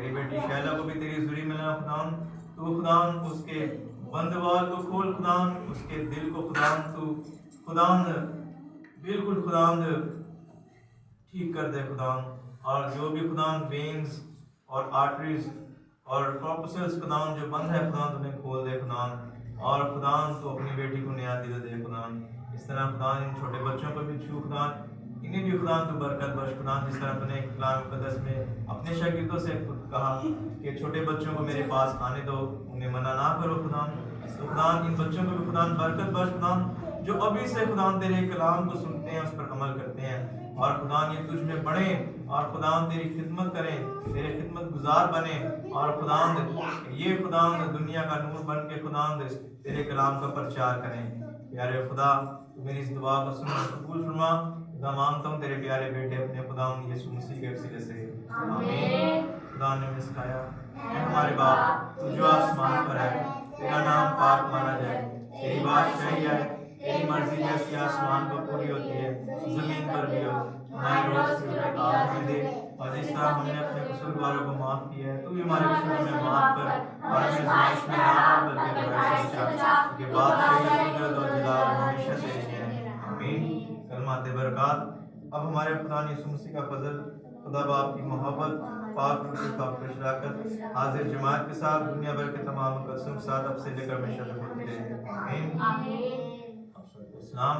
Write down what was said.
तेरी बेटी शैला को भी तेरी हुजूरी में लाना खुदावन। तू खुदावन उसके बंदवाल को खोल खुदावन, उसके दिल को खुदावन तू खुदावन बिल्कुल खुदावन ठीक कर दे खुदावन। और जो भी खुदावन वेन्स और आर्टरीज और कॉर्पसल्स खुदावन जो बंद है खुदावन तुम्हें खोल दे खुदावन। और खुदावन तो अपनी बेटी को नया दिल दे खुदावन। इस तरह खुदावन इन छोटे बच्चों को भी छू खुदावन, इन्हें भी खुदावन तू बरकत बख्श खुदावन। जिस तरह तूने कलाम मुक़द्दस में अपने शागिर्दों से कहा कि छोटे बच्चों को मेरे पास आने दो, उन्हें मना ना करो खुदावन। तो खुदावन इन बच्चों को भी खुदावन बरकत बख्श खुदावन, जो अभी से खुदावन तेरे कलाम को सुनते हैं, उस पर अमल करते हैं। और खुदावन ये तुझ में बढ़े और खुदावन तेरी खिदमत करें, तेरे खिदमत गुजार बने। और खुदावन ये खुदावन दुनिया का नूर बन के खुदावन तेरे कलाम का प्रचार करें। प्यारे खुदा तू मेरी इस दुआ को सुन कबूल फरमा। खुदा मांगता हूँ तेरे प्यारे बेटे अपने खुदावन यीशु मसीह के वसीले से, आमीन। खुदा ने हमें सिखाया, ऐ हमारे बाप तू जो आसमान पर है, तेरा नाम पाक माना जाए, तेरी बादशाही आए, तेरी मर्जी जैसी आसमान पर पूरी होती है जमीन पर भी हो। हमारे रोज की रोटी आज हमें दे, और जिस तरह हमने अपने कसूरवारों को माफ किया है तू भी हमारे कसूर में माफ कर, और हमें आज़माइश में ना डाल बल्कि बुराई से बचा। कि बादशाही कुदरत और जलाल हमेशा तेरी है, आमीन। कलमात बरकत। अब हमारे खुदा यीशु मसीह का फजल, खुदा बाप की मोहब्बत, पाक रूह की पाक शराकत हाजिर जमात के साथ दुनिया भर के तमाम मुकद्दसों के साथ अब से लेकर हमेशा तक होती रहे, आमीन। अस्सलाम।